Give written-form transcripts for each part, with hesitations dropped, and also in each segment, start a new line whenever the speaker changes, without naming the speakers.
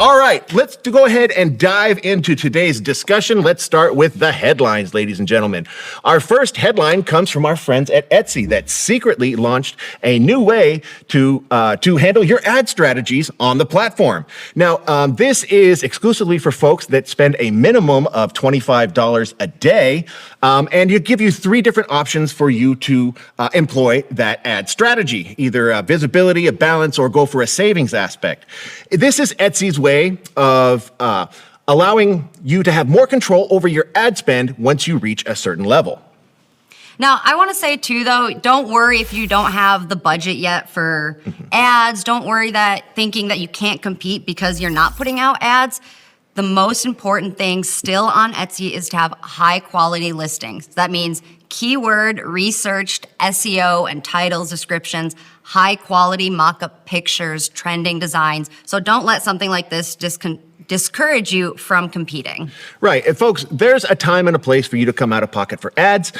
All right, let's go ahead and dive into today's discussion. Let's start with the headlines, ladies and gentlemen. Our first headline comes from our friends at Etsy that secretly launched a new way to handle your ad strategies on the platform. Now, this is exclusively for folks that spend a minimum of $25 a day, and it gives you 3 different options for you to employ that ad strategy, either visibility, a balance, or go for a savings aspect. This is Etsy's way of allowing you to have more control over your ad spend once you reach a certain level.
Now, I want to say too, though, don't worry if you don't have the budget yet for ads. Don't worry thinking that you can't compete because you're not putting out ads. The most important thing still on Etsy is to have high quality listings. That means keyword researched SEO and titles, descriptions, high quality mock-up pictures, trending designs. So don't let something like this discourage you from competing.
Right, and folks, there's a time and a place for you to come out of pocket for ads,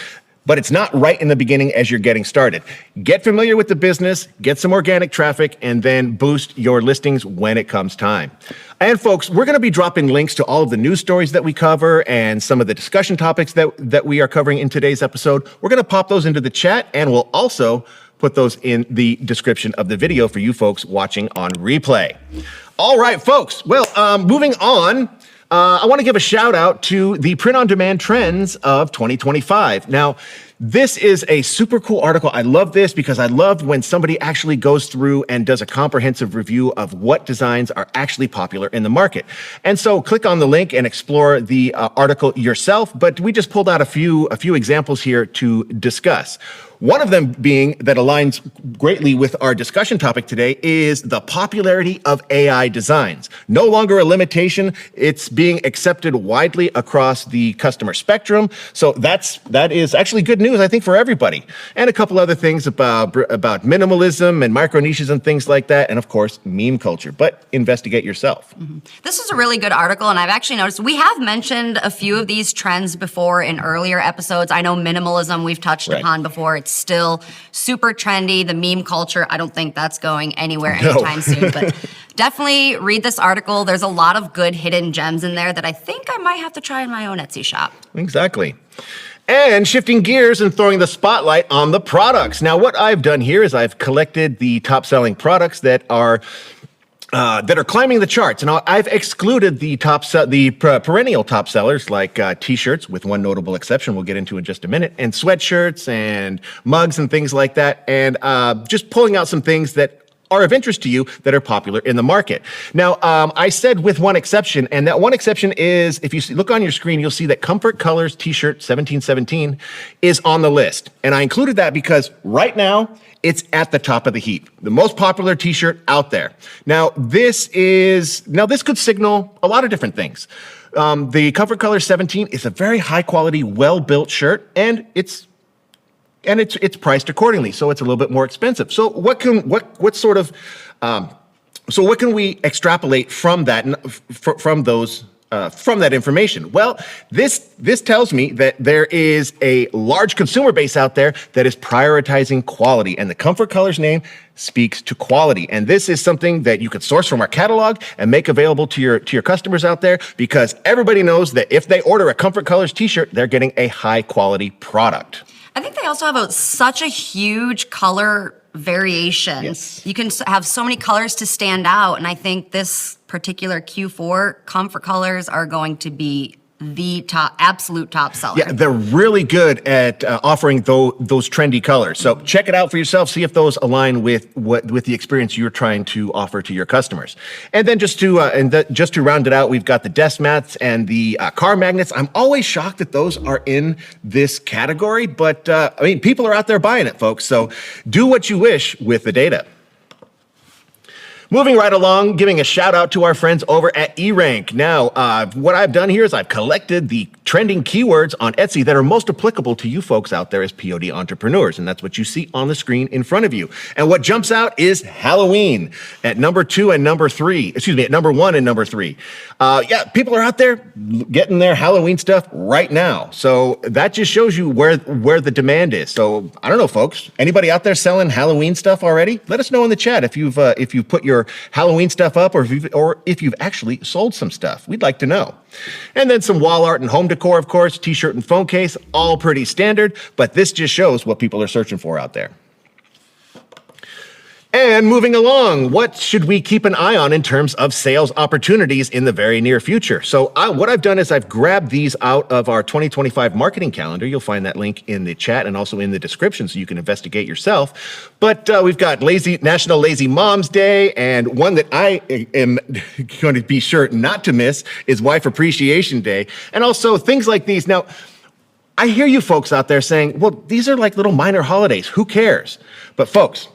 but it's not right in the beginning as you're getting started. Get familiar with the business, get some organic traffic, and then boost your listings when it comes time. And folks, we're gonna be dropping links to all of the news stories that we cover and some of the discussion topics that we are covering in today's episode. We're gonna pop those into the chat, and we'll also put those in the description of the video for you folks watching on replay. All right, folks, well, moving on, I want to give a shout out to the print-on-demand trends of 2025. Now, this is a super cool article. I love this because I love when somebody actually goes through and does a comprehensive review of what designs are actually popular in the market. And so click on the link and explore the article yourself, but we just pulled out a few examples here to discuss. One of them being that aligns greatly with our discussion topic today is the popularity of AI designs. No longer a limitation, it's being accepted widely across the customer spectrum. So that is actually good news, I think, for everybody. And a couple other things about minimalism and microniches and things like that, and of course, meme culture, but investigate yourself.
Mm-hmm. This is a really good article, and I've actually noticed we have mentioned a few of these trends before in earlier episodes. I know minimalism we've touched upon before. It's still super trendy. The meme culture, I don't think that's going anywhere anytime soon, but definitely read this article. There's a lot of good hidden gems in there that I think I might have to try in my own Etsy shop.
Exactly. And shifting gears and throwing the spotlight on the products. Now, what I've done here is I've collected the top-selling products that are climbing the charts. And I've excluded the perennial top sellers like t-shirts, with one notable exception we'll get into in just a minute, and sweatshirts and mugs and things like that, and just pulling out some things that are of interest to you that are popular in the market. Now, I said with one exception, and that one exception is, if you look on your screen, you'll see that Comfort Colors t-shirt 1717 is on the list. And I included that because right now, it's at the top of the heap. The most popular t-shirt out there. Now, this could signal a lot of different things. The Comfort Color 17 is a very high quality, well-built shirt, and it's priced accordingly, so it's a little bit more expensive. So what can we extrapolate from that, from that information? Well, this tells me that there is a large consumer base out there that is prioritizing quality, and the Comfort Colors name speaks to quality. And this is something that you can source from our catalog and make available to your customers out there, because everybody knows that if they order a Comfort Colors t-shirt, they're getting a high quality product.
I think they also have such a huge color variation.
Yes.
You can have so many colors to stand out, and I think this particular Q4 Comfort Colors are going to be the absolute top seller.
Yeah, they're really good at offering those trendy colors. So check it out for yourself. See if those align with the experience you're trying to offer to your customers. And then just to round it out, we've got the desk mats and the car magnets. I'm always shocked that those are in this category, but I mean, people are out there buying it, folks. So do what you wish with the data. Moving right along, giving a shout out to our friends over at eRank. Now, what I've done here is I've collected the trending keywords on Etsy that are most applicable to you folks out there as POD entrepreneurs, and that's what you see on the screen in front of you. And what jumps out is Halloween at number 2 and number 3. Excuse me, at number 1 and number 3. Yeah, people are out there getting their Halloween stuff right now. So that just shows you where the demand is. So I don't know, folks. Anybody out there selling Halloween stuff already? Let us know in the chat if you've put your your Halloween stuff up, or if you've actually sold some stuff. We'd like to know. And then some wall art and home decor, of course, t-shirt and phone case, all pretty standard, but this just shows what people are searching for out there. And moving along, what should we keep an eye on in terms of sales opportunities in the very near future? So what I've done is I've grabbed these out of our 2025 marketing calendar. You'll find that link in the chat and also in the description so you can investigate yourself. But we've got National Lazy Moms Day, and one that I am going to be sure not to miss is Wife Appreciation Day, and also things like these. Now, I hear you folks out there saying, well, these are like little minor holidays. Who cares? But folks,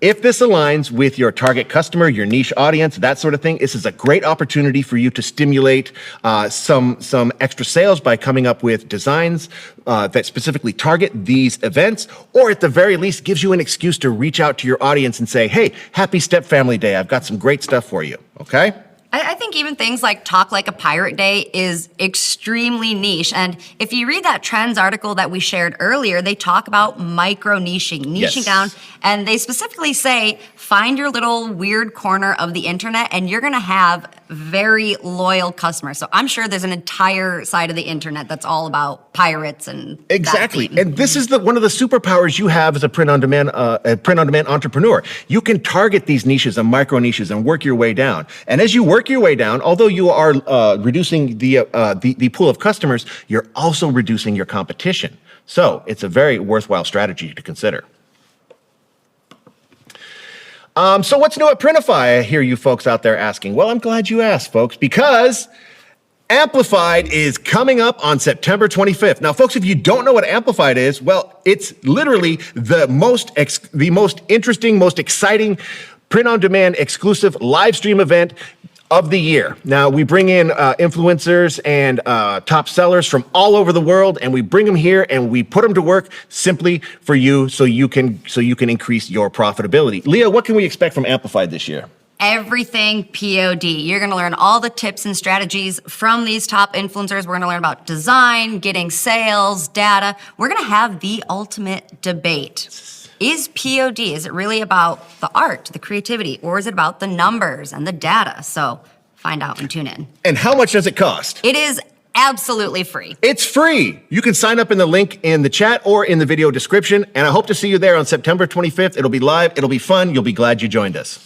if this aligns with your target customer, your niche audience, that sort of thing, this is a great opportunity for you to stimulate some extra sales by coming up with designs that specifically target these events, or at the very least gives you an excuse to reach out to your audience and say, hey, happy Step Family Day. I've got some great stuff for you, okay?
I think even things like Talk Like a Pirate Day is extremely niche. And if you read that Trends article that we shared earlier, they talk about niching down. And they specifically say, find your little weird corner of the internet and you're going to have very loyal customers. So I'm sure there's an entire side of the internet that's all about pirates and
exactly. And this is one of the superpowers you have as a print-on-demand entrepreneur. You can target these niches and micro niches and work your way down. And as you work your way down, although you are reducing the pool of customers, you're also reducing your competition. So it's a very worthwhile strategy to consider. So what's new at Printify? I hear you folks out there asking. Well, I'm glad you asked, folks, because Amplified is coming up on September 25th. Now, folks, if you don't know what Amplified is, well, it's literally the most interesting, most exciting print-on-demand exclusive live stream event of the year. Now, we bring in influencers and top sellers from all over the world, and we bring them here and we put them to work simply for you so you can increase your profitability. Leah, what can we expect from Amplified this year?
Everything POD. You're going to learn all the tips and strategies from these top influencers. We're going to learn about design, getting sales, data. We're going to have the ultimate debate. Is POD, is it really about the art, the creativity, or is it about the numbers and the data? So find out and tune in.
And how much does it cost?
It is absolutely free.
It's free. You can sign up in the link in the chat or in the video description, and I hope to see you there on September 25th. It'll be live, it'll be fun, you'll be glad you joined us.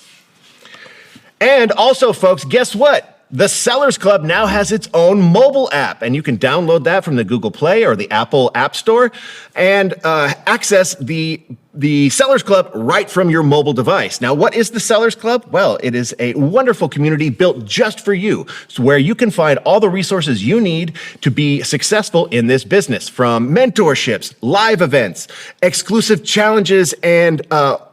And also, folks, guess what? The Sellers Club now has its own mobile app, and you can download that from the Google Play or the Apple App Store and access the Sellers Club right from your mobile device. Now, what is the Sellers Club? Well, it is a wonderful community built just for you, so where you can find all the resources you need to be successful in this business, from mentorships, live events, exclusive challenges, and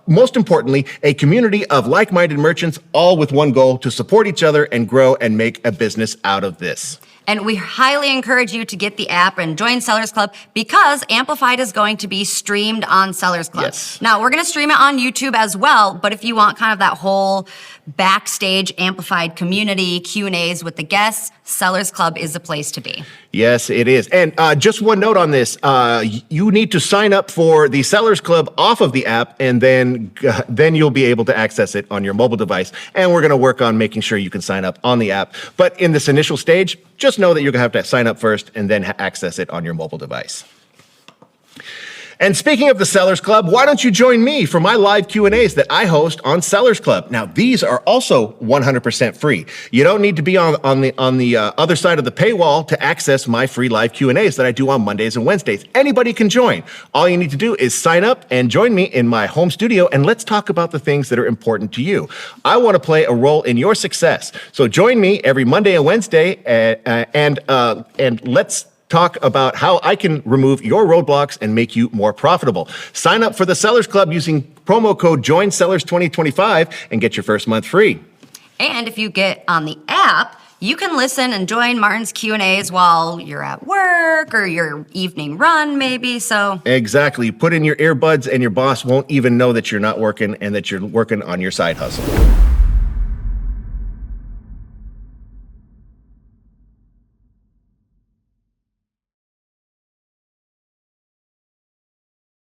most importantly, a community of like-minded merchants, all with one goal: to support each other and grow and make a business out of this.
And we highly encourage you to get the app and join Sellers Club, because Amplified is going to be streamed on Sellers Club.
Yes.
Now, we're going to stream it on YouTube as well, but if you want kind of that whole backstage Amplified community, Q&As with the guests, Sellers Club is the place to be.
Yes, it is. And just one note on this. You need to sign up for the Sellers Club off of the app, and then you'll be able to access it on your mobile device. And we're going to work on making sure you can sign up on the app. But in this initial stage, just know that you're going to have to sign up first and then access it on your mobile device. And speaking of the Sellers Club, why don't you join me for my live Q&As that I host on Sellers Club? Now, these are also 100% free. You don't need to be on the other side of the paywall to access my free live Q&As that I do on Mondays and Wednesdays. Anybody can join. All you need to do is sign up and join me in my home studio, and let's talk about the things that are important to you. I want to play a role in your success. So join me every Monday and Wednesday, and let's talk about how I can remove your roadblocks and make you more profitable. Sign up for the Sellers Club using promo code JOINSELLERS2025 and get your first month free.
And if you get on the app, you can listen and join Martin's Q&As while you're at work or your evening run, maybe. So
exactly. Put in your earbuds and your boss won't even know that you're not working and that you're working on your side hustle.